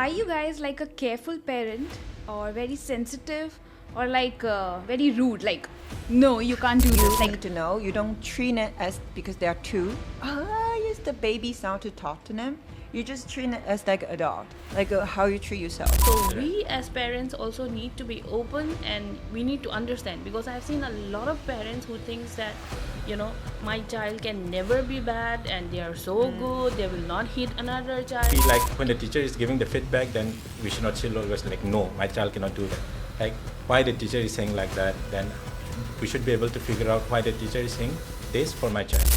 are you guys like a careful parent or very sensitive or like very rude? Like, no, you can't do You this. need Like, to know. You don't treat it as because they are two. Use the baby sound to talk to them. You just treat it as like adult, like how you treat yourself. So we as parents also need to be open and we need to understand, because I've seen a lot of parents who thinks that my child can never be bad and they are so good, they will not hit another child. Feel like when the teacher is giving the feedback, then we should not still always like, no, my child cannot do that. Like, why the teacher is saying like that, then we should be able to figure out why the teacher is saying this for my child.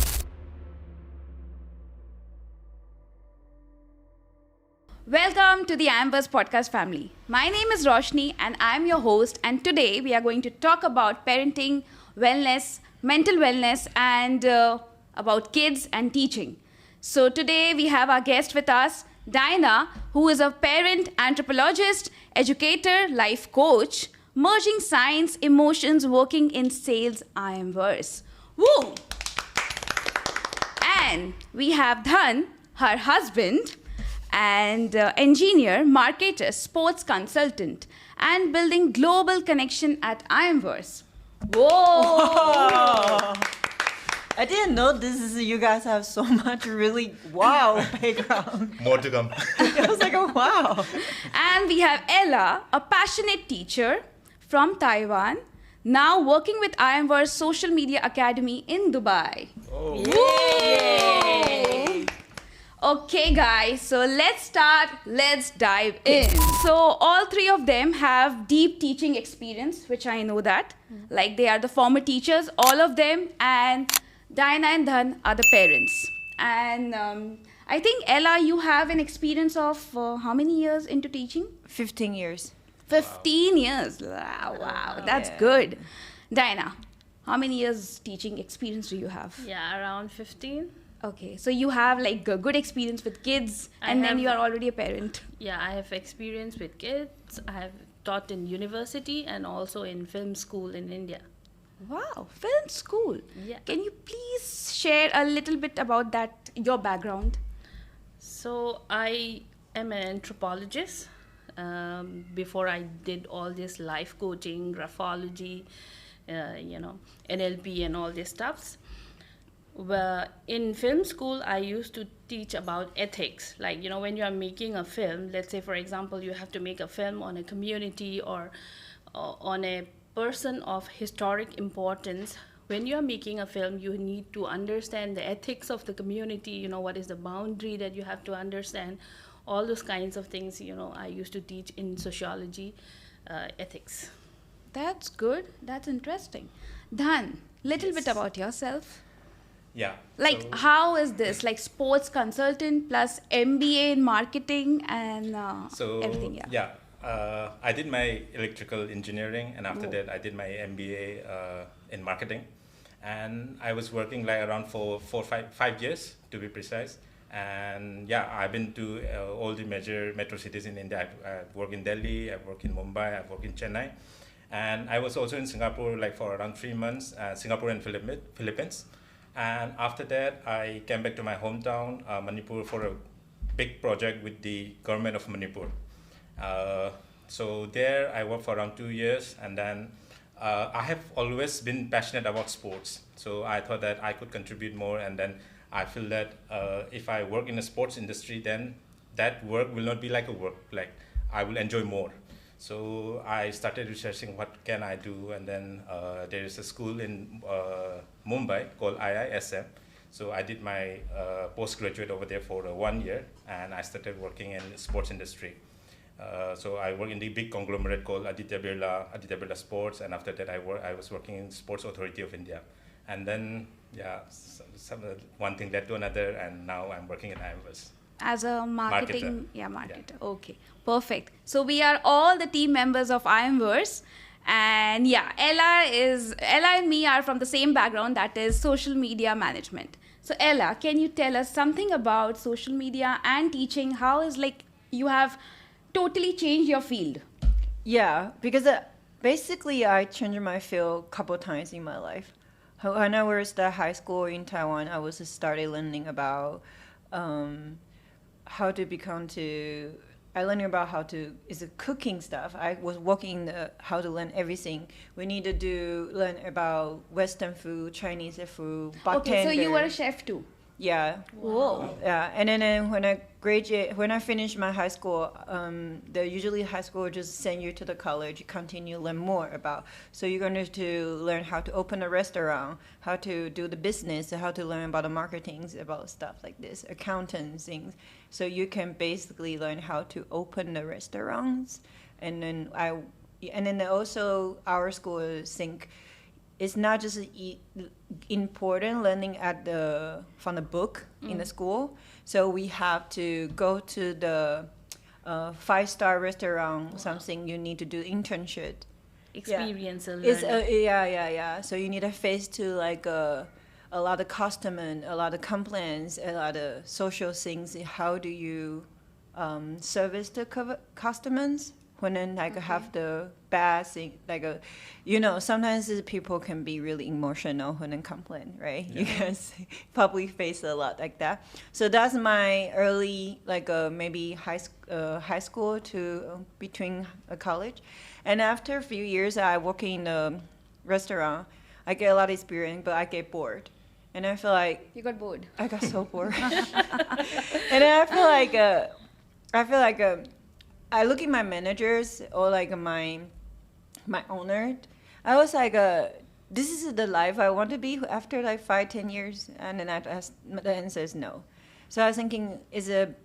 welcome to the Iamverse Podcast family. My name is Roshni and I'm your host, and today we are going to talk about parenting, wellness, mental wellness, and about kids and teaching. So today we have our guest with us, Diana, who is a parent, anthropologist, educator, life coach, merging science, emotions, working in sales, Iamverse. Woo! And we have Dhan, her husband, and engineer, marketer, sports consultant, and building global connection at Iamverse. Whoa! I didn't know this is you guys have so much really wow background. More to come. I was like, oh wow. And we have Ella, a passionate teacher from Taiwan, now working with Iamverse Social Media Academy in Dubai. Oh. Yay! Okay, guys, so let's dive in. So, all three of them have deep teaching experience, which I know that. Like, they are the former teachers, all of them, and Diana and Dhan are the parents. And I think, Ella, you have an experience of how many years into teaching? 15 years. 15 years. Wow, that's Yeah. good. Diana, how many years teaching experience do you have? Yeah, around 15. Okay, so you have like a good experience with kids, I and then have- you are already a parent. Yeah, I have experience with kids. I have taught in university and also in film school in India. Wow, film school. Yeah. Can you please share a little bit about that, your background? So I am an anthropologist. Before I did all this life coaching, graphology, NLP and all these stuffs. Well, in film school, I used to teach about ethics. Like, when you are making a film, let's say, for example, you have to make a film on a community or on a person of historic importance. When you are making a film, you need to understand the ethics of the community, what is the boundary that you have to understand, all those kinds of things, I used to teach in sociology, ethics. That's good. That's interesting. Dhan, little bit Yes. about yourself. Yeah. Like, so- how is this? Like, sports consultant plus MBA in marketing and everything, yeah. I did my electrical engineering, and after Oh. that I did my MBA in marketing, and I was working like around for 5 years to be precise. And yeah, I've been to all the major metro cities in India. I've worked in Delhi, I've worked in Mumbai, I've worked in Chennai, and I was also in Singapore like for around 3 months, Singapore and Philippines. And after that, I came back to my hometown, Manipur, for a big project with the government of Manipur. So there I worked for around 2 years, and then I have always been passionate about sports. So I thought that I could contribute more, and then I feel that if I work in the sports industry, then that work will not be like a work, like I will enjoy more. So I started researching what can I do, and then there is a school in Mumbai called IISM. So I did my postgraduate over there for 1 year, and I started working in the sports industry. So I work in the big conglomerate called Aditya Birla Sports, and after that I was working in Sports Authority of India. And then, one thing led to another, and now I'm working at Iamverse. As a marketing, Marketer. marketer. Okay, perfect. So we are all the team members of Iamverse, and Ella and me are from the same background, that is social media management. So Ella, can you tell us something about social media and teaching? How is like you have totally changed your field? Yeah, because basically I changed my field a couple times in my life. When I was at high school in Taiwan, I was started learning about how to become to I learned about is a cooking stuff. I was working how to learn everything. We need to learn about Western food, Chinese food, bartender. Okay, so you were a chef too. Yeah. Whoa. Yeah, and then when I finished my high school, usually high school just send you to the college, continue learn more about. So you're going to learn how to open a restaurant, how to do the business, how to learn about the marketing, about stuff like this, accountants things. So you can basically learn how to open the restaurants, and then also our school think. It's not just important learning from the book in the school. So we have to go to the 5-star restaurant. Something you need to do internship. Experience and It's learning. yeah. So you need to face to like a lot of customer, a lot of complaints, a lot of social things. How do you service the customers? When then have the bad thing, sometimes people can be really emotional when they complain, right? Yeah. You guys probably face a lot like that. So that's my early maybe high school to between college, and after a few years I work in a restaurant. I get a lot of experience, but I get bored, and I feel like You got bored. I got so bored, and then I feel like I look at my managers or my owner. I was like, this is the life I want to be after 5-10 years. And then the answer is no. So I was thinking, is it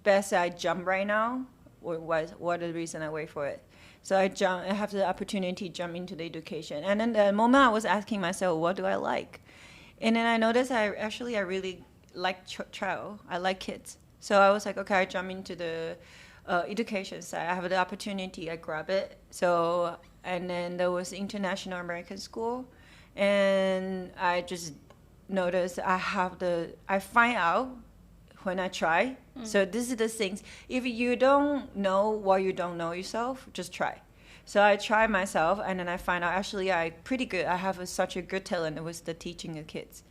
best I jump right now, or what is the reason I wait for it? So I have the opportunity to jump into the education. And then the moment I was asking myself, what do I like? And then I noticed I really like child. I like kids. So I was like, okay, I jump into the education side. I have the opportunity, I grab it. So, and then there was International American School, and I just noticed I find out when I try. So this is the things. If you don't know what you don't know yourself, just try. So I try myself, and then I find out actually I'm pretty good. I have such a good talent with the teaching of kids.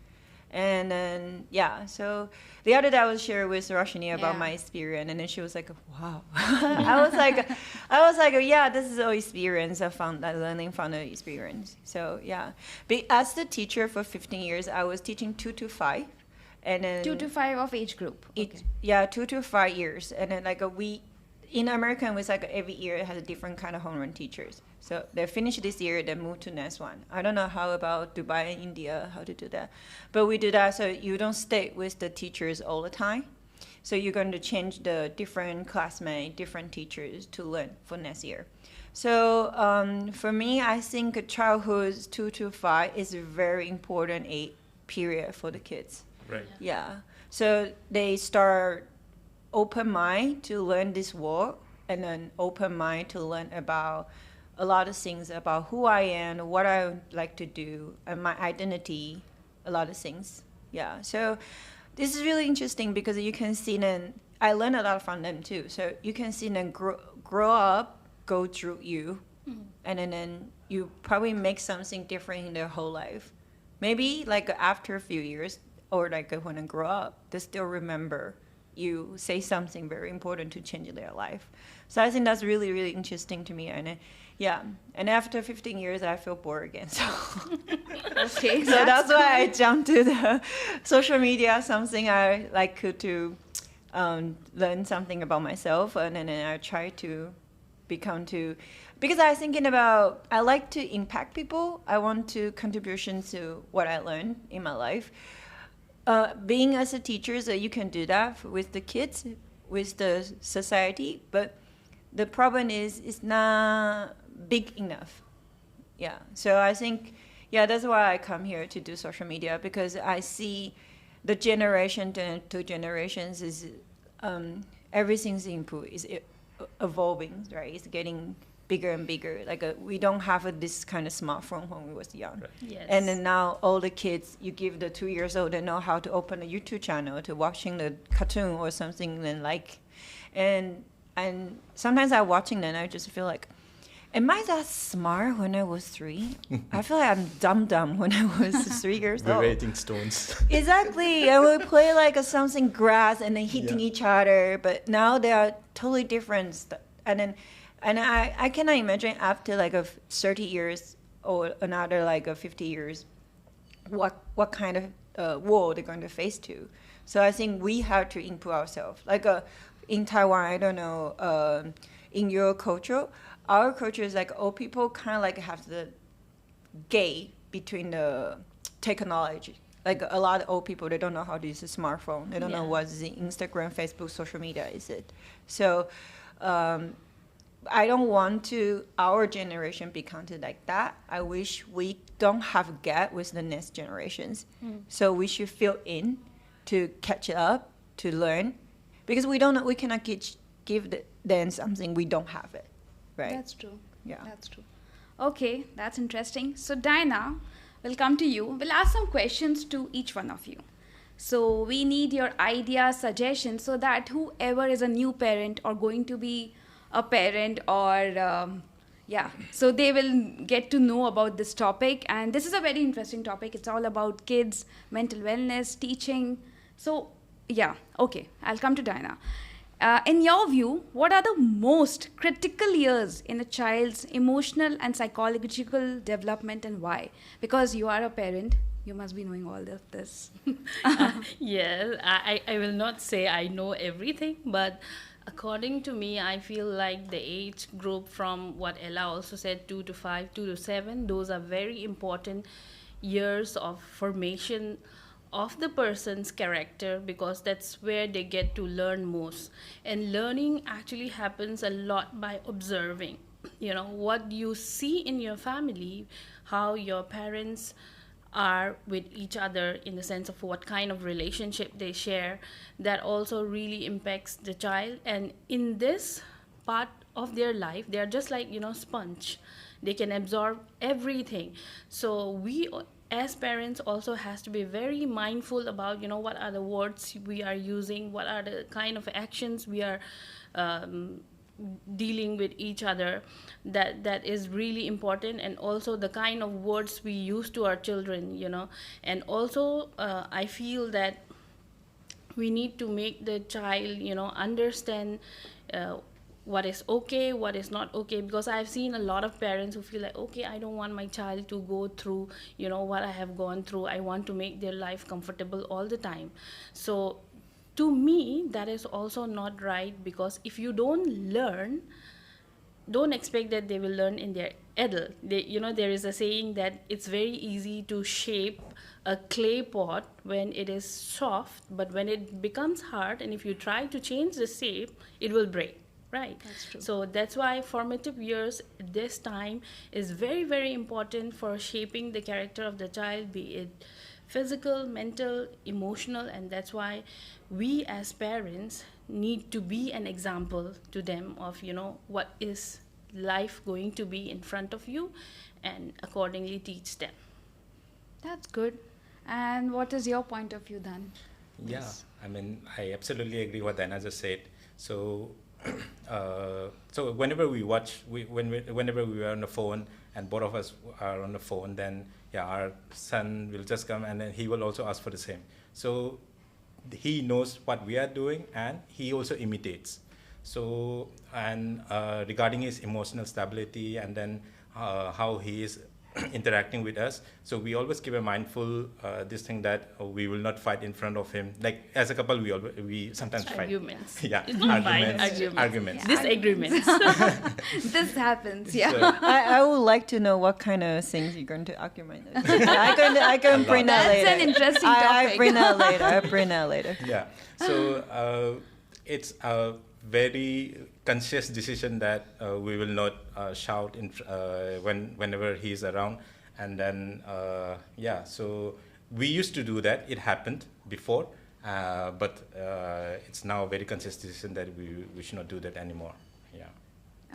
And then, so the other day I was sharing with Roshni about my experience, and then she was like, wow. I was like, yeah, this is all experience. I found that learning from the experience. So, yeah. But as the teacher for 15 years, I was teaching 2 to 5. And then 2 to 5 of age group. Okay. 2 to 5 years. And then in America, it was every year it has a different kind of homeroom teachers. So they finish this year, they move to next one. I don't know how about Dubai and India, how to do that. But we do that so you don't stay with the teachers all the time. So you're going to change the different classmates, different teachers to learn for next year. So for me, I think childhood 2 to 5 is a very important period for the kids. Right. Yeah. So they start open mind to learn this world, and then open mind to learn about a lot of things about who I am, what I like to do, and my identity, a lot of things. Yeah. So this is really interesting because you can see them. I learn a lot from them too. So you can see them grow up, go through you, and then you probably make something different in their whole life. Maybe after a few years, or when they grow up, they still remember you say something very important to change their life. So I think that's really, really interesting to me. And and after 15 years, I feel bored again. So, Okay. so that's why I jumped to the social media, something I like to learn something about myself. And then I try to because I was thinking about, I like to impact people. I want to contribution to what I learned in my life. Being as a teacher, so you can do that with the kids, with the society, but the problem is it's not big enough. Yeah, so I think, that's why I come here to do social media, because I see the generation to 2 generations is everything's improved, is evolving, right? It's getting bigger and bigger. We don't have this kind of smartphone when we was young. Right. Yes. And then now all the kids, you give the 2 years old, they know how to open a YouTube channel to watching the cartoon or something and sometimes I watching them, I just feel like, Am I that smart when I was 3? I feel like I'm dumb when I was 3 years We're old. rating stones. Exactly. And we play like something grass and then hitting each other. But now they are totally different. And I cannot imagine after like 30 years or another like 50 years, what kind of world they're going to face to. So I think we have to improve ourselves. Like in Taiwan, I don't know, in your culture, our culture is like all people kind of like have the gap between the technology. Like a lot of old people, they don't know how to use a smartphone. They don't know what the Instagram, Facebook, social media is it. So I don't want to our generation be counted like that. I wish we don't have a gap with the next generations. So we should fill in to catch up, to learn, because we don't know, we cannot give them something we don't have it, right? That's true. Yeah. That's true. Okay, that's interesting. So Diana, we'll come to you. We'll ask some questions to each one of you. So we need your ideas, suggestions, so that whoever is a new parent or going to be a parent or so they will get to know about this topic. And this is a very interesting topic. It's all about kids, mental wellness, teaching. So okay, I'll come to Diana. In your view, what are the most critical years in a child's emotional and psychological development, and why? Because you are a parent, you must be knowing all of this. Yes, I will not say I know everything, but according to me, I feel like the age group from what Ella also said, 2 to 5, 2 to 7, those are very important years of formation of the person's character, because that's where they get to learn most. And learning actually happens a lot by observing. You know, what you see in your family, how your parents are with each other in the sense of what kind of relationship they share, that also really impacts the child. And in this part of their life, they are just like, sponge. They can absorb everything. So we as parents also has to be very mindful about, what are the words we are using, what are the kind of actions we are dealing with each other. That is really important. And also the kind of words we use to our children, and also I feel that we need to make the child, understand what is okay, what is not okay, because I've seen a lot of parents who feel like, okay, I don't want my child to go through, what I have gone through. I want to make their life comfortable all the time. So to me, that is also not right, because if you don't learn, don't expect that they will learn in their adult. There is a saying that it's very easy to shape a clay pot when it is soft, but when it becomes hard, and if you try to change the shape, it will break. Right. That's true. So that's why formative years this time is very, very important for shaping the character of the child, be it physical, mental, emotional. And that's why we as parents need to be an example to them of, what is life going to be in front of you, and accordingly teach them. That's good. And what is your point of view, Dhan? Yeah, I mean, I absolutely agree what Diana just said. So so whenever we watch, whenever we are on the phone and both of us are on the phone, then our son will just come and then he will also ask for the same. So he knows what we are doing and he also imitates. So, and regarding his emotional stability and then how he is interacting with us, so we always keep a mindful this thing that we will not fight in front of him. Like as a couple, we sometimes fight. Arguments. Yeah, It's not fight, arguments. Yeah. Disagreements. This happens, yeah. So, I would like to know what kind of things you're going to argument. I can bring that later. That's an interesting I topic. bring that later. yeah. So it's a very conscious decision that we will not shout whenever he's around. And then so we used to do that. It happened before, but it's now a very conscious decision that we should not do that anymore. Yeah.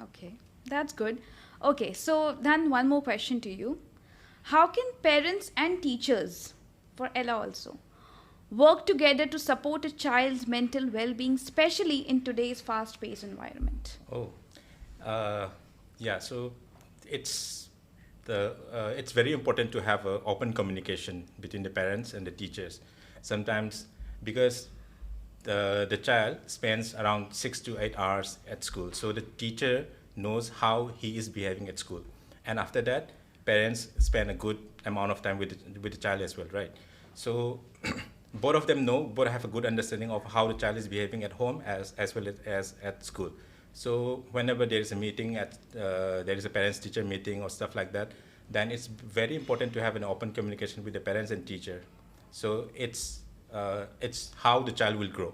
Okay, that's good. Okay, so then one more question to you. How can parents and teachers, for Ella also, work together to support a child's mental well-being, especially in today's fast-paced environment? So it's very important to have open communication between the parents and the teachers. Sometimes because the child spends around 6 to 8 hours at school, so the teacher knows how he is behaving at school, and after that parents spend a good amount of time with the child as well, right? So both of them know, both have a good understanding of how the child is behaving at home as well as at school. So whenever there is a meeting there is a parents teacher meeting or stuff like that, then it's very important to have an open communication with the parents and teacher. So it's how the child will grow.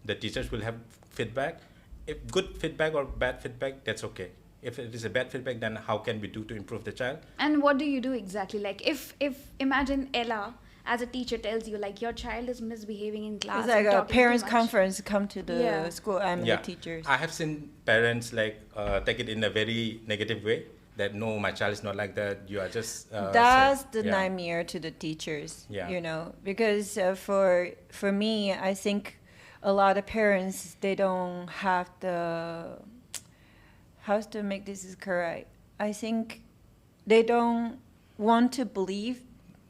The teachers will have feedback. If good feedback or bad feedback, that's okay. If it is a bad feedback, then how can we do to improve the child? And what do you do exactly? Like if imagine Ella as a teacher tells you like your child is misbehaving in class. It's like and a talking too parents much. conference come to the Yeah. school and the teachers. I have seen parents take it in a very negative way. That no, my child is not like that. You are just. That's the nightmare to the teachers. Yeah. You know, because for me, I think a lot of parents, they don't have the, how to make this is correct. I think they don't want to believe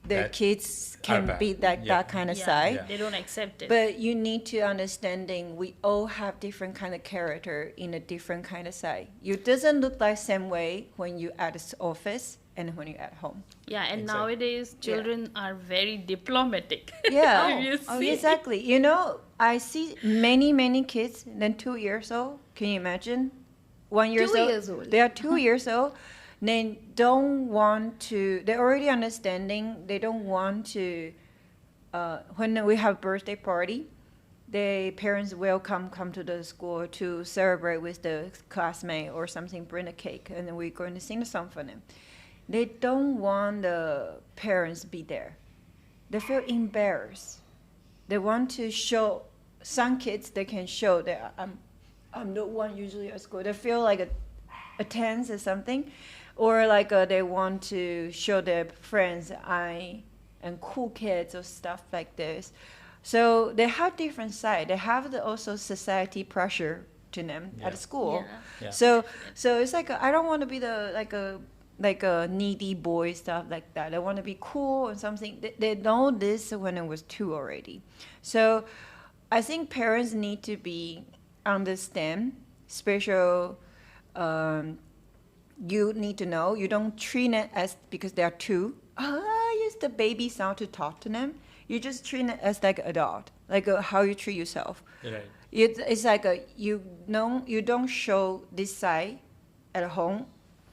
their That kids are can bad. be that kind of side. Yeah. They don't accept it. But you need to understanding we all have different kind of character in a different kind of side. You doesn't look like same way when you at the office and when you're at home. Yeah, and Exactly. nowadays children are very diplomatic. Yeah, If you oh, see. exactly. You know, I see many kids then 2 years old. Can you imagine? 1 year 2 old. years old. They are 2 years old. They don't want to. They're already understanding. They don't want to. When we have birthday party, the parents will come to the school to celebrate with the classmate or something. Bring a cake, and then we're going to sing a song for them. They don't want the parents be there. They feel embarrassed. They want to show. Some kids they can show that I'm the one usually at school. They feel like a tense or something, or like they want to show their friends I am cool kids or stuff like this. So they have different side. They have also society pressure to them Yeah. at school. Yeah. Yeah. So it's like I don't want to be like a needy boy stuff like that. I want to be cool and something. They know this when I was 2 already. So I think parents need to understand special. You need to know. You don't treat it as because they are 2. Use the baby sound to talk to them. You just treat it as like adult, like how you treat yourself. Right. It's like you don't show this side at home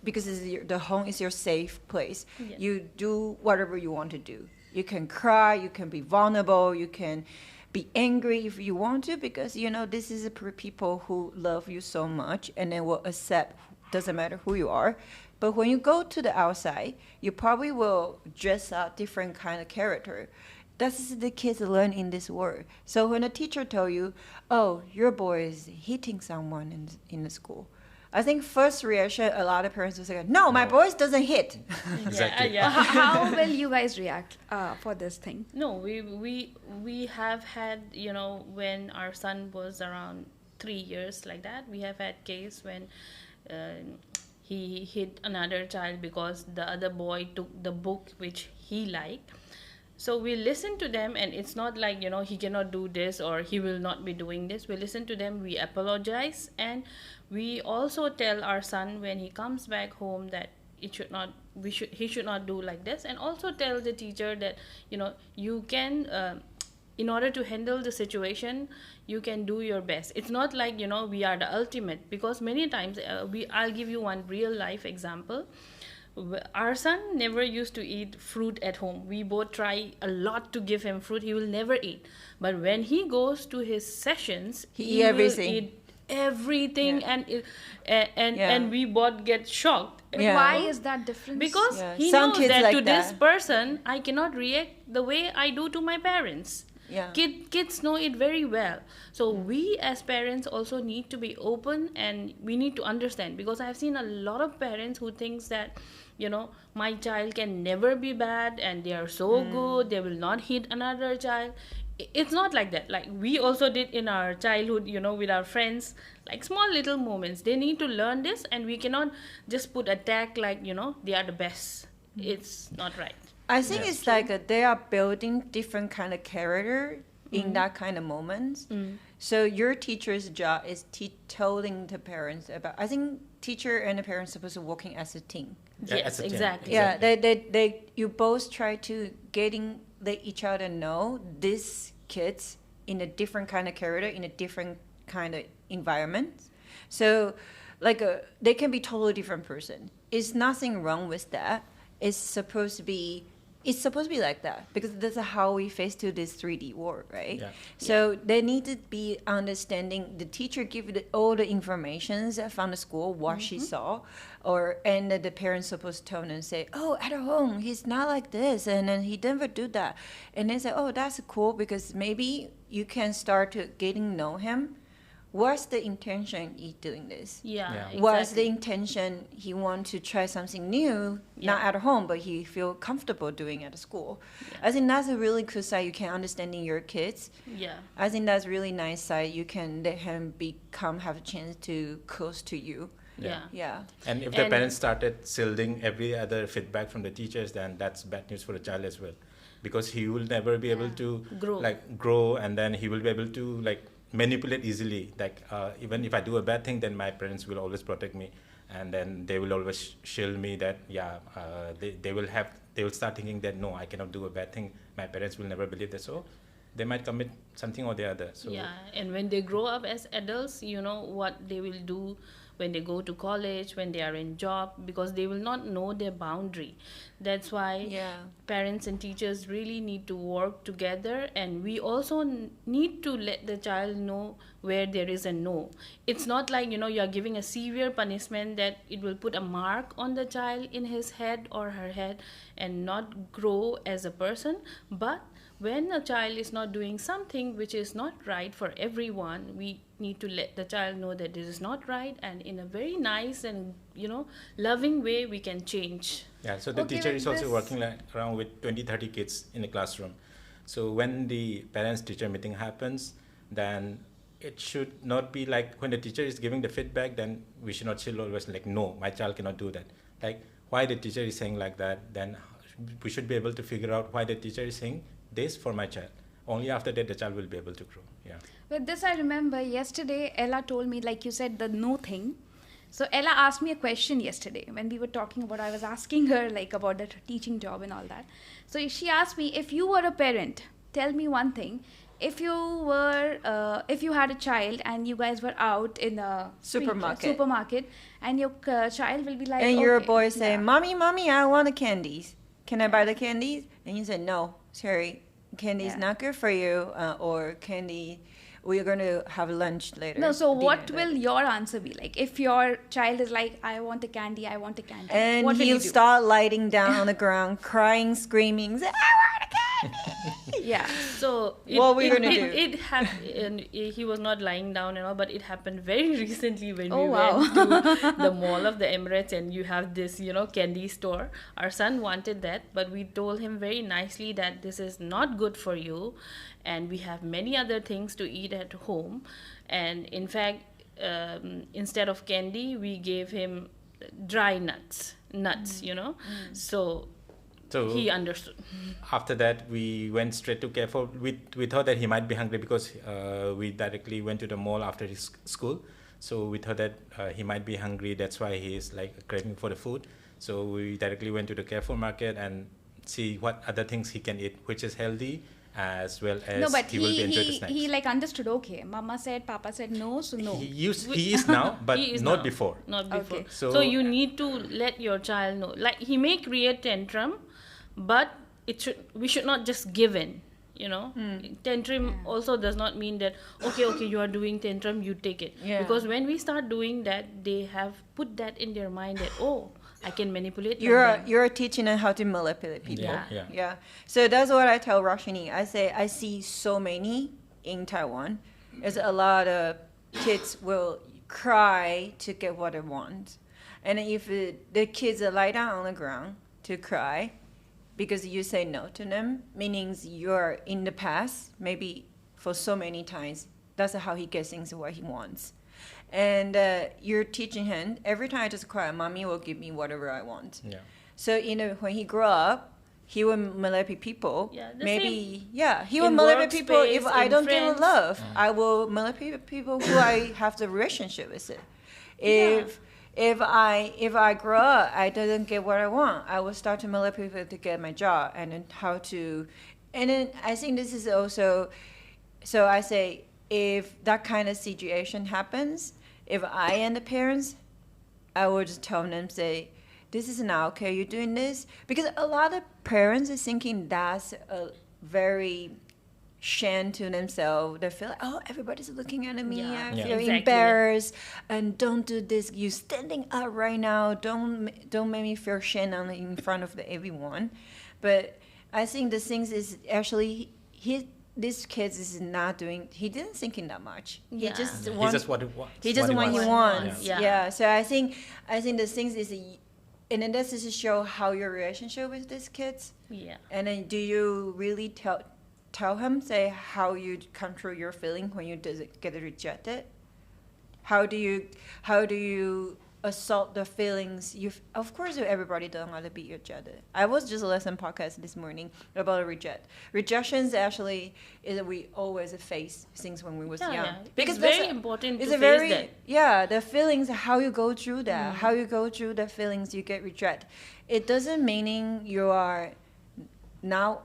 because the home is your safe place. Yeah. You do whatever you want to do. You can cry, you can be vulnerable, you can be angry if you want to, because this is people who love you so much and they will accept, doesn't matter who you are. But when you go to the outside, you probably will dress out different kind of character. That's the kids learn in this world. So when a teacher tell you, oh, your boy is hitting someone in the school, I think first reaction, a lot of parents will say, no, my boys doesn't hit. Exactly. Yeah. How will you guys react for this thing? No, we have had, when our son was around 3 years like that, we have had case when he hit another child because the other boy took the book which he liked. So we listen to them, and it's not like, he cannot do this or he will not be doing this. We listen to them, we apologize, and we also tell our son when he comes back home that he should not do like this, and also tell the teacher that, you can, in order to handle the situation, you can do your best. It's not like, we are the ultimate, because many times I'll give you one real life example. Our son never used to eat fruit at home. We both try a lot to give him fruit. He will never eat. But when he goes to his sessions, He eat everything. will eat everything, Yeah. and we both get shocked. But Yeah. why is that different? Because Yeah. he Some knows kids that like to this that. person, I cannot react the way I do to my parents. Yeah. Kids know it very well. So we as parents also need to be open, and we need to understand, because I have seen a lot of parents who thinks that, my child can never be bad and they are so good, they will not hit another child. it's not like that. Like we also did in our childhood, with our friends, like small little moments. They need to learn this, and we cannot just put a tag like, they are the best. It's not right. I think it's like they are building different kind of character in that kind of moments. So your teacher's job is telling the parents about. I think teacher and the parents are supposed to working as a team. Yes, exactly. Yeah, they you both try to let each other know these kids in a different kind of character, in a different kind of environment. So, like they can be totally different person. It's nothing wrong with that. It's supposed to be like that because that's how we face to this 3D world, right? Yeah. So they need to be understanding. The teacher give all the informations from the school, what she saw, and the parents supposed to tell them and say, oh, at home he's not like this, and then he never do that, and they say, oh, that's cool because maybe you can start to getting to know him. What's the intention he doing this? Yeah. Exactly. What's the intention he want to try something new, not at home, but he feel comfortable doing at school? Yeah. I think that's a really good side you can understanding your kids. Yeah. I think that's really nice side you can let him have a chance to close to you. Yeah. Yeah. And if the parents started shielding every other feedback from the teachers, then that's bad news for the child as well, because he will never be able to grow, and then he will be able to manipulate easily. Even if I do a bad thing, then my parents will always protect me, and then they will always shield me. That they will start thinking that no, I cannot do a bad thing. My parents will never believe that, so they might commit something or the other. So And when they grow up as adults, what they will do when they go to college, when they are in job, because they will not know their boundary. That's why parents and teachers really need to work together, and we also need to let the child know where there is a no. It's not like, you are giving a severe punishment that it will put a mark on the child in his head or her head and not grow as a person. But when a child is not doing something which is not right for everyone, we need to let the child know that this is not right, and in a very nice and loving way we can change. Yeah, so the teacher is also working around with 20-30 kids in a classroom. So when the parents-teacher meeting happens, then it should not be like when the teacher is giving the feedback, then we should not still always no, my child cannot do that. Why the teacher is saying like that, then we should be able to figure out why the teacher is saying this for my child. Only after that the child will be able to grow. Yeah. With this, I remember yesterday Ella told me, like you said, the no thing. So Ella asked me a question yesterday when we were talking about, I was asking her about the teaching job and all that. So she asked me, if you were a parent, tell me one thing. If you had a child and you guys were out in a supermarket and your child will be like, and your boy say, mommy, I want the candies. Can I buy the candies? And you say, no, sorry, candy is not good for you, or candy, we're going to have lunch later. No, so what will your answer be? Like, if your child is like, I want a candy. And what will he'll you do? start lighting down on the ground, crying, screaming, say, I want a candy. Yeah. So what we're gonna do? It happened. He was not lying down and all, but it happened very recently when we wow. went to the Mall of the Emirates, and you have this, candy store. Our son wanted that, but we told him very nicely that this is not good for you, and we have many other things to eat at home. And in fact, instead of candy, we gave him dry nuts. So he understood. After that, we went straight to Carrefour. We thought that he might be hungry because we directly went to the mall after his school. So we thought that he might be hungry. That's why he is craving for the food. So we directly went to the Carrefour market and see what other things he can eat, which is healthy, as well as he will enjoy the snacks. He understood, okay, mama said, papa said no, so no. He is now, but not before. Not before. Okay. So you need to let your child know. He may create tantrum, but we should not just give in. Tantrum also does not mean that okay, you are doing tantrum, you take it. Because when we start doing that, they have put that in their mind that I can manipulate. You're teaching them how to manipulate people. Yeah. So that's what I tell Roshni. I say I see so many in Taiwan. There's a lot of kids will cry to get what they want, and if the kids are lie down on the ground to cry, because you say no to them, meaning you're in the past, maybe for so many times, that's how he gets things what he wants. And you're teaching him, every time I just cry, mommy will give me whatever I want. Yeah. So, when he grew up, he will manipulate people. Yeah, the Maybe, he will in manipulate people. If workspace, I in don't give friends. love, I will manipulate people who I have the relationship with. If I grow up, I didn't get what I want, I will start to manipulate people to get my job, and then and then I think this is also, so I say, if that kind of situation happens, if I am the parents, I will just tell them, say, this is not okay, you're doing this. Because a lot of parents are thinking that's a very shame to themselves. They feel like, oh, everybody's looking at me. Yeah. I Yeah. feel Exactly. embarrassed. And don't do this. You're standing up right now. Don't make me feel shame in front of everyone. But I think the things is actually, this kid is not doing, he didn't thinking that much. Yeah. He just He wants, just what he wants. he just what he wants. Yeah. Yeah. So I think the things is, and then this is to show how your relationship with these kids. Yeah. And then do you really tell him, say, how you control your feeling when you get rejected? How do you assault the feelings? Of course, everybody don't want to be rejected. I was just listening to podcast this morning about rejections. Actually, is we always face things when we was young. Yeah. Because It's very that's important it's to a face very that. the feelings, how you go through that, how you go through the feelings you get rejected. It doesn't mean you are now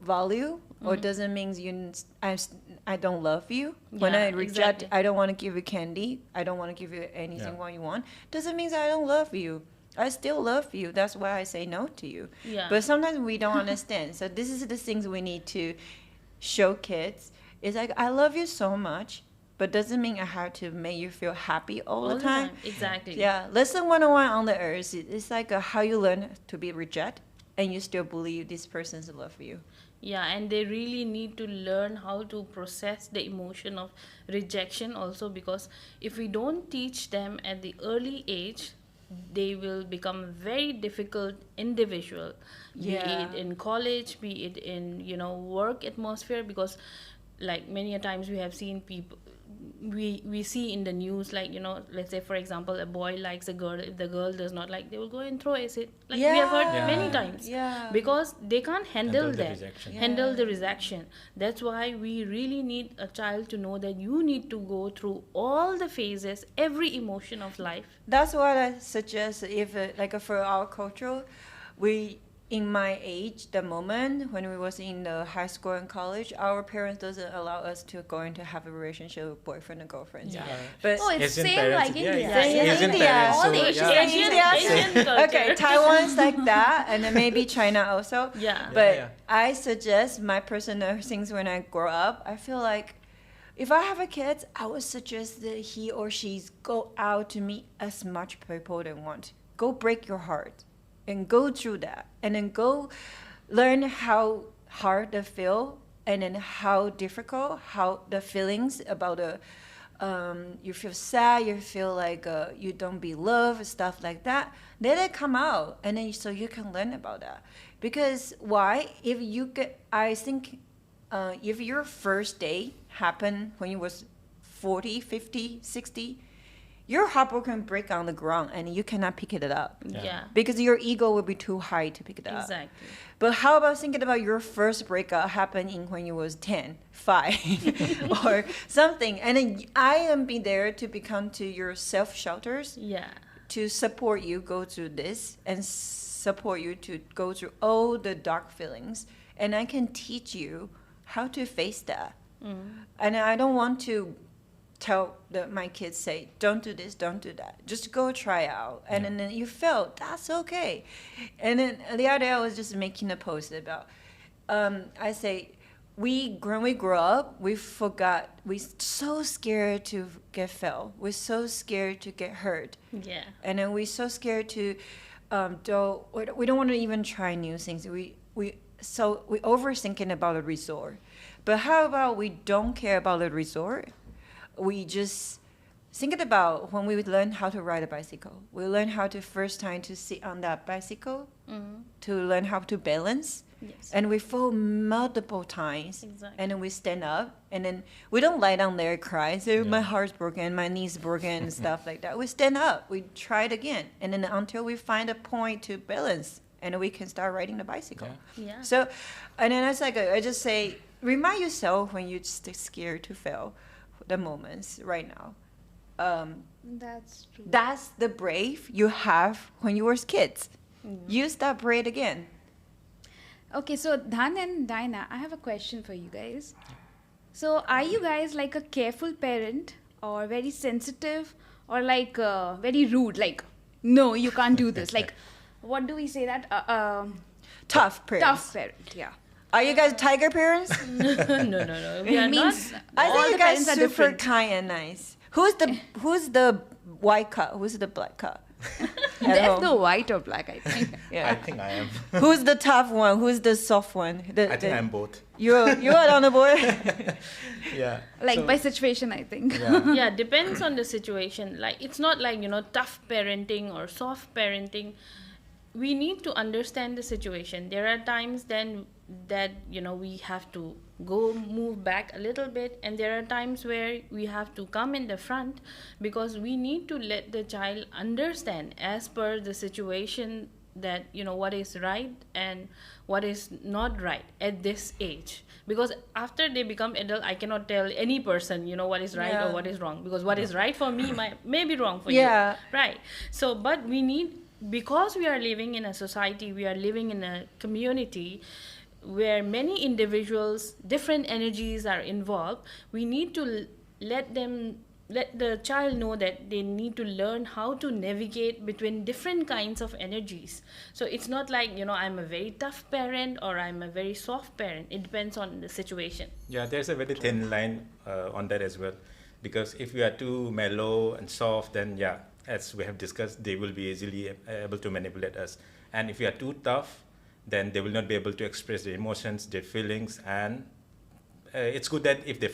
value, or doesn't mean I don't love you. When Yeah, I reject, exactly. I don't want to give you candy, I don't want to give you anything what you want, doesn't mean I don't love you. I still love you. That's why I say no to you. Yeah. But sometimes we don't understand. So this is the things we need to show kids. It's like, I love you so much, but doesn't mean I have to make you feel happy all the time. Exactly. Yeah, lesson 101 on the earth. It's like how you learn to be rejected, and you still believe this person's love you. Yeah, and they really need to learn how to process the emotion of rejection also, because if we don't teach them at the early age, they will become very difficult individual, be Yeah. it in college, be it in work atmosphere, because like many a times we have seen people, we see in the news, like let's say for example a boy likes a girl, if the girl does not like, they will go and throw acid, like we have heard Yeah. many times. Yeah. Because they can't handle Handle the that, rejection. handle the rejection. That's why we really need a child to know that you need to go through all the phases, every emotion of life. That's what I suggest. If for our culture, in my age, the moment when we was in the high school and college, our parents doesn't allow us to go into have a relationship with boyfriend and girlfriend. Yeah. But Oh, it's Asian same parents, like yeah, India. yeah. Same Asian India. parents, All so, the yeah. Asian culture. Okay, Taiwan's like that, and then maybe China also. Yeah. But Yeah. I suggest my personal things when I grow up. I feel like if I have a kid, I would suggest that he or she go out to meet as much people they want. Go break your heart, and go through that, and then go learn how hard they feel, and then how difficult, how the feelings about the you feel sad, you feel like you don't be loved, stuff like that. Then they come out, and then so you can learn about that. Because why? If you get, I think, if your first day happened when you was 40, 50, 60, your heart can break on the ground, and you cannot pick it up. Yeah. Because your ego will be too high to pick it up. Exactly. But how about thinking about your first breakup happening when you was 10, 5, or something? And then I am be there to become to your self-shelters, Yeah. to support you go through this, and support you to go through all the dark feelings. And I can teach you how to face that. And I don't want to tell my kids, say, don't do this, don't do that, just go try out, and then you fail, that's okay. And then the other day I was just making a post about I say when we grow up, we forgot, we're so scared to get fail, we're so scared to get hurt, Yeah. and then we're so scared to we don't want to even try new things. We overthinking about a resort. But how about we don't care about the resort? We just thinking about when we learn how to ride a bicycle. We learn how to first time to sit on that bicycle, to learn how to balance. Yes. And we fall multiple times. Exactly. And then we stand up. And then we don't lie down there and cry. So my heart's broken, my knee's broken, and stuff like that. We stand up. We try it again. And then until we find a point to balance. And we can start riding the bicycle. Yeah. So, and then it's like, I just say, remind yourself when you're scared to fail, the moments right now. That's true. That's the brave you have when you were kids. Use that brave again. Okay, so Dhan and Diana, I have a question for you guys. So, are you guys like a careful parent, or very sensitive, or like very rude? Like, no, you can't do this. Like, what do we say that? Tough parents. Tough parent, yeah. Are you guys tiger parents? No. We are It means I all think the you guys parents are super different. kind and nice. Who's the white cat? Who's the black cat? At There's home? no white or black, I think. Yeah. I think I am. Who's the tough one? Who's the soft one? I think I'm both. You are on the board. Yeah. Like So- by situation, I think. Yeah. Yeah, depends on the situation. Like, it's not like, tough parenting or soft parenting. We need to understand the situation. There are times then that we have to move back a little bit, and there are times where we have to come in the front, because we need to let the child understand as per the situation that what is right and what is not right at this age. Because after they become adult, I cannot tell any person what is right or what is wrong, because what is right for me may be wrong for Yeah. you, right? So but we need, because we are living in a society, we are living in a community where many individuals, different energies are involved. We need to let the child know that they need to learn how to navigate between different kinds of energies. So it's not like I'm a very tough parent or I'm a very soft parent. It depends on the situation. Yeah, there's a very thin line on that as well. Because if you are too mellow and soft, then yeah, as we have discussed, they will be easily able to manipulate us. And if you are too tough, then they will not be able to express their emotions, their feelings. And it's good that if they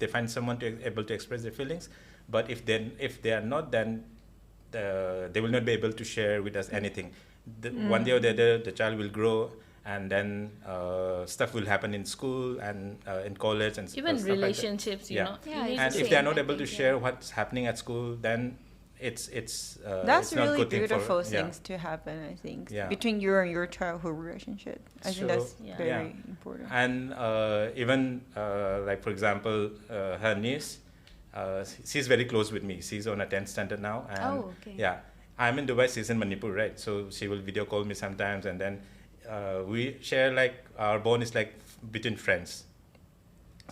find someone able to express their feelings, but if they are not, then they will not be able to share with us anything. One day or the other, the child will grow, and then stuff will happen in school and in college and Even stuff like that. relationships, Yeah, it's And the if they are same, not I able to think, share what's happening at school, then it's That's it's not really good thing beautiful for, things to happen, I think, Yeah. between you and your childhood relationship. I think that's Yeah. very Yeah. important. And even like for example, her niece, she's very close with me. She's on a 10th standard now, and Oh, okay. yeah, I'm in Dubai. She's in Manipur, right? So she will video call me sometimes, and then we share, like, our bond is like between friends.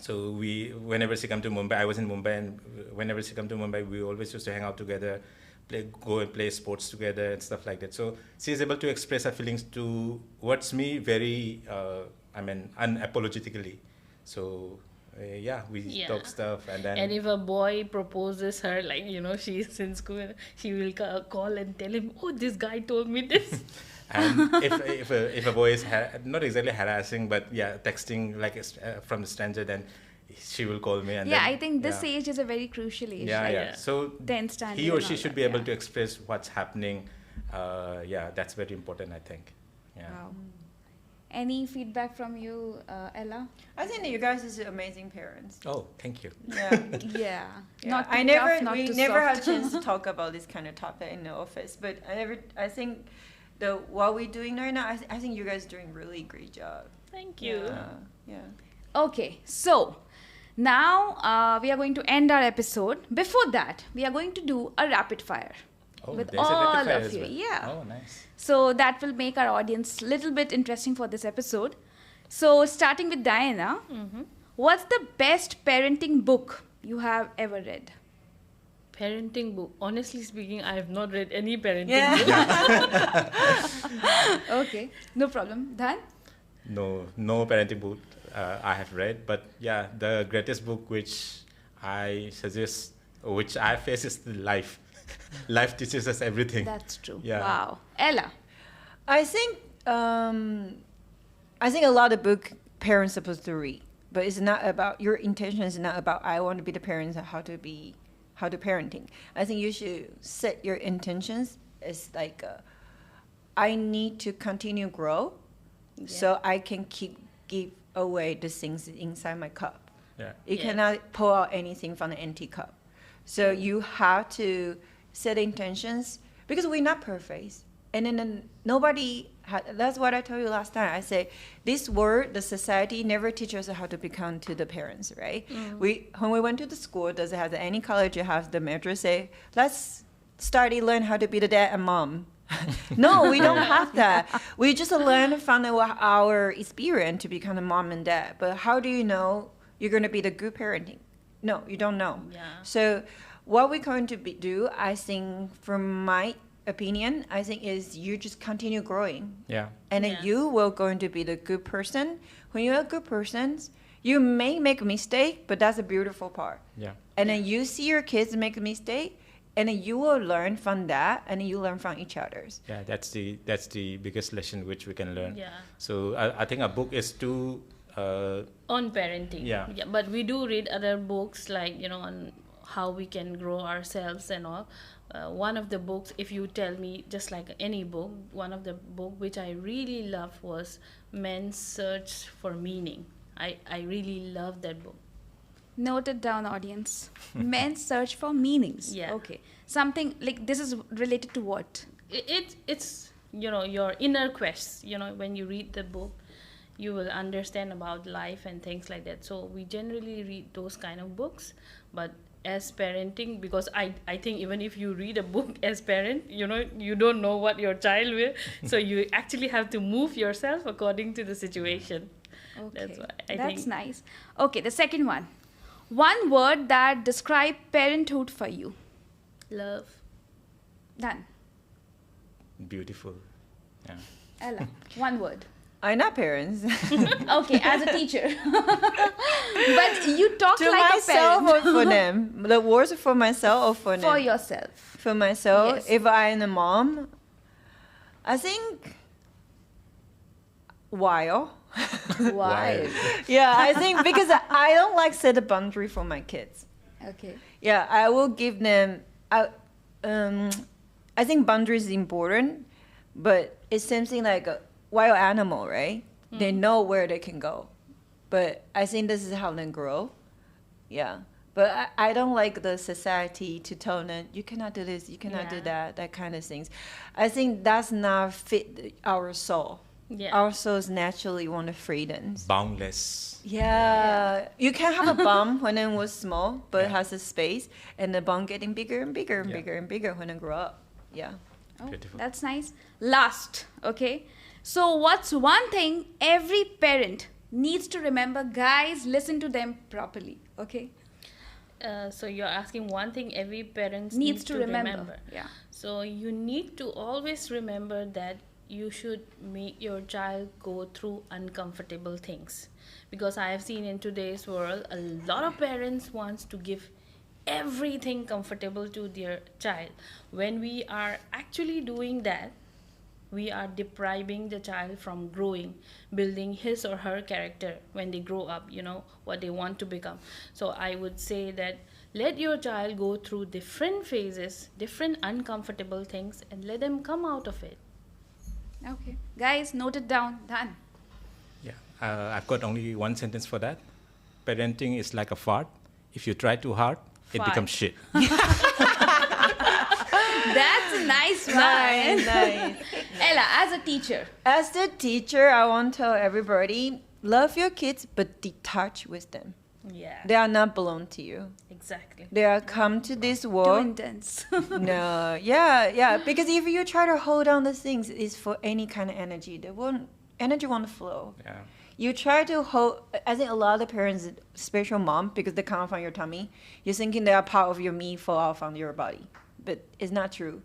So whenever she come to Mumbai, I was in Mumbai, and whenever she come to Mumbai, we always used to hang out together, go and play sports together and stuff like that. So she is able to express her feelings towards me very, unapologetically. So we talk stuff, and then. And if a boy proposes her, like, she's in school, she will call and tell him, oh, this guy told me this. And if a boy is not exactly harassing, but yeah, texting like from a stranger, then she will call me. And Yeah, then, I think this age is a very crucial age. Yeah, right? yeah. So 10th standard he or and she all should that, be able yeah. to express what's happening. That's very important, I think. Yeah. Wow. Any feedback from you, Ella? I think that you guys is amazing parents. Oh, thank you. Yeah. Yeah. Yeah, Not I too never tough, not we too never soft. had a chance to talk about this kind of topic in the office, but I think what we're doing right now, I think you guys are doing really great job. Thank you. Yeah. Okay, so now we are going to end our episode. Before that, we are going to do a rapid fire Oh, with there's a all rapid fire of as you. well. Yeah. Oh, nice. So that will make our audience a little bit interesting for this episode. So starting with Diana, what's the best parenting book you have ever read? Parenting book. Honestly speaking, I have not read any parenting Yeah. book. Okay, no problem. Dhan? No parenting book I have read, but yeah, the greatest book which I suggest, which I face, is life. Life teaches us everything. That's true. Yeah. Wow. Ella? I think a lot of book parents supposed to read, but it's not about your intention. Is not about I want to be the parents, how to be how to parenting. I think you should set your intentions as like, I need to continue grow, so I can give away the things inside my cup. Yeah. You cannot pull out anything from the empty cup. So you have to set intentions, because we're not perfect. And then that's what I told you last time. I say, this world, the society never teaches us how to become to the parents, right? When we went to the school, does it have any college, it has the mentor say, let's learn how to be the dad and mom. No, we don't have that. We just learn from our experience to become a mom and dad. But how do you know you're going to be the good parenting? No, you don't know. Yeah. So what we're going to do, I think, from my opinion, I think is you just continue growing. Yeah. And then you will going to be the good person. When you're a good person, you may make a mistake, but that's a beautiful part. Yeah. And then you see your kids make a mistake, and then you will learn from that, and then you learn from each other's. Yeah, that's the biggest lesson which we can learn. Yeah. So I think a book is too On parenting. Yeah. But we do read other books, like, on how we can grow ourselves and all. One of the books, if you tell me, just like any book, one of the book which I really loved was Men's Search for Meaning. I really love that book. Note it down, audience. Men's search for meanings. Yeah. Okay. Something like this is related to what? It's your inner quests. When you read the book, you will understand about life and things like that. So we generally read those kind of books. But as parenting, because I think even if you read a book as parent, you don't know what your child will. So you actually have to move yourself according to the situation. Okay. That's why I That's think. nice. Okay, the second one. One word that describe parenthood for you. Love. Done. beautiful. Yeah. Ella, one word. I'm not parents. Okay, as a teacher. But you talk To like a myself parent. or for them? The words are for myself or for them? For yourself. For myself, Yes. if I'm a mom, I think wild. Why? Yeah, I think because I don't like set a boundary for my kids. Okay. Yeah, I will give them. I think boundaries is important, but it's something like a wild animal, right? They know where they can go, but I think this is how they grow. Yeah, but I don't like the society to tell them you cannot do this, you cannot do Yeah. that kind of things. I think that's not fit our soul. Yeah. Our souls naturally want the freedoms. Boundless. Yeah. You can have a bum when it was small, but it Yeah. has a space, and the bum getting bigger and bigger and Yeah. bigger and bigger when it grow up. Yeah. Oh, Beautiful. that's nice. Last, okay. So what's one thing every parent needs to remember? Guys, listen to them properly, okay? So you're asking one thing every parent Needs to remember. Yeah. So you need to always remember that you should make your child go through uncomfortable things, because I have seen in today's world a lot of parents wants to give everything comfortable to their child. When we are actually doing that, we are depriving the child from growing, building his or her character when they grow up, what they want to become. So I would say that let your child go through different phases, different uncomfortable things, and let them come out of it. Okay. Guys, note it down. Done. Yeah. I've got only one sentence for that. Parenting is like a fart. If you try too hard, it Fart. becomes shit. That's a nice one. Nice. Ella, as a teacher. As the teacher, I want to tell everybody, love your kids, but detach with them. Yeah, They are not belong to you. exactly. They are come to this Too world. intense. No, yeah. Because if you try to hold on the things, it's for any kind of energy. Energy won't flow. Yeah. You try to hold. I think a lot of parents, especially mom, because they come from your tummy, you're thinking they are part of your me, fall out from your body, but it's not true.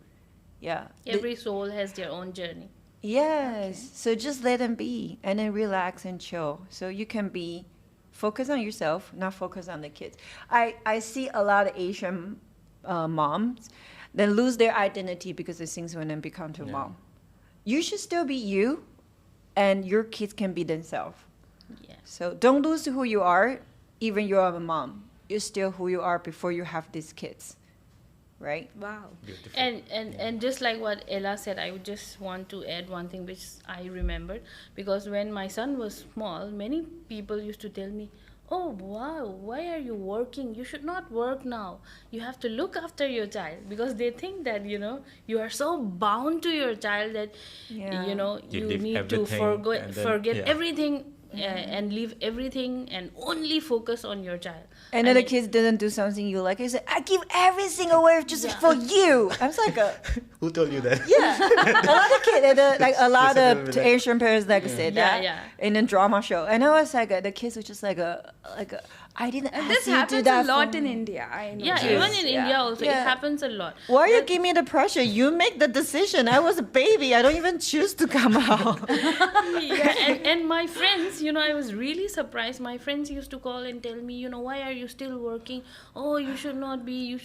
Yeah. Every soul has their own journey. Yes. So just let them be, and then relax and chill. So you can be focus on yourself, not focus on the kids. I see a lot of Asian moms that lose their identity because of things when they become to Yeah. mom. You should still be you, and your kids can be themselves. Yeah. So don't lose who you are, even you are a mom. You're still who you are before you have these kids. right? Wow. Beautiful. And just like what Ella said, I would just want to add one thing which I remembered, because when my son was small, many people used to tell me, oh wow, why are you working? You should not work now. You have to look after your child, because they think that you are so bound to your child that Yeah. you leave need to everything and then- forget yeah. everything and leave everything and only focus on your child. And then the kids didn't do something you like. You say, I give everything away just Yeah. for you. I was like, Who told you that? yeah. A lot of kids, like a lot Just of like that. Asian parents like say Yeah, that yeah. in a drama show. And I was like, the kids were just like I didn't And ask this you to do happens that a lot for in me. India. I know. Yeah, this. even in Yeah. India also, Yeah. it happens a lot. Why you give me the pressure? You make the decision. I was a baby. I don't even choose to come out. And my friends, I was really surprised. My friends used to call and tell me, why are you still working? Oh, you should not be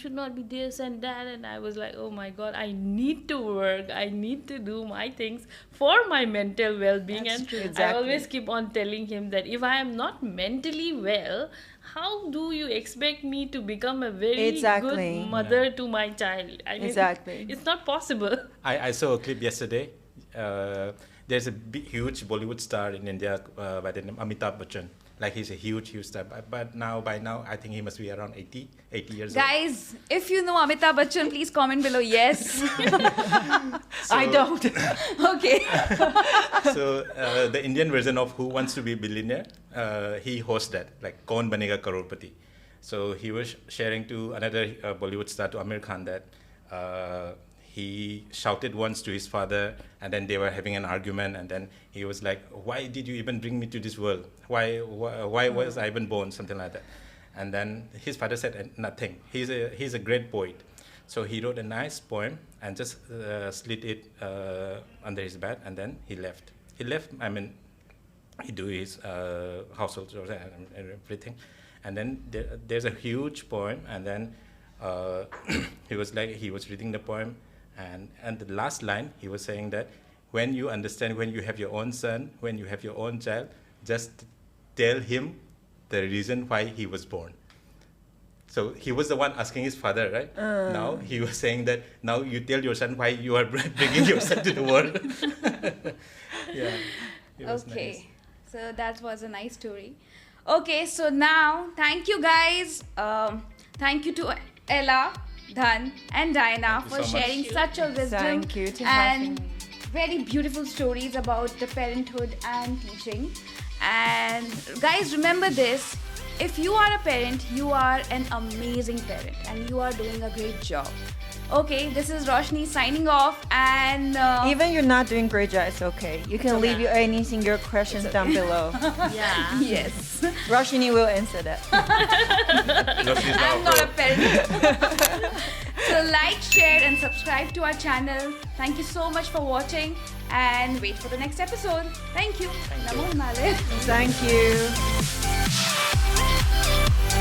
this and that. And I was like, oh my God, I need to work. I need to do my things for my mental well-being. That's And true. I Exactly. always keep on telling him that if I am not mentally well, how do you expect me to become a very Exactly. good mother to my child? I mean, Exactly. it's not possible. I saw a clip yesterday. There's a huge Bollywood star in India by the name Amitabh Bachchan. Like he's a huge star. But by now, I think he must be around 80 years old. Guys, if you know Amitabh Bachchan, please comment below yes. I don't. Okay. So the Indian version of Who Wants to Be a Billionaire, he hosts that, like Kaun Banega Crorepati. So he was sharing to another Bollywood star, to Amir Khan, that he shouted once to his father, and then they were having an argument, and then he was like, why did you even bring me to this world? Why was I even born? Something like that. And then his father said nothing. He's a great poet. So he wrote a nice poem and just slid it under his bed, and then he left. I mean, he do his household chores and everything. And then there's a huge poem, and then he was reading the poem, and the last line, he was saying that when you have your own son, when you have your own child, just tell him the reason why he was born. So he was the one asking his father, right? Now he was saying that now you tell your son why you are bringing your son to the world. Yeah. It was Okay. nice. So that was a nice story. Okay, so now thank you guys. Thank you to Ella, Dhan, and Diana Thank you for so much. sharing such a wisdom Thank you to having and me. very beautiful stories about the parenthood and teaching. And guys, remember this: if you are a parent, you are an amazing parent, and you are doing a great job. Okay, this is Roshni signing off, and Even you're not doing great job, it's okay. You can leave your questions down below. Yeah. yes, Roshni will answer that. Roshni's now I'm not a pro. parent. So like, share, and subscribe to our channel. Thank you so much for watching, and wait for the next episode. Thank you. Thank you. Namo Himale. Thank you.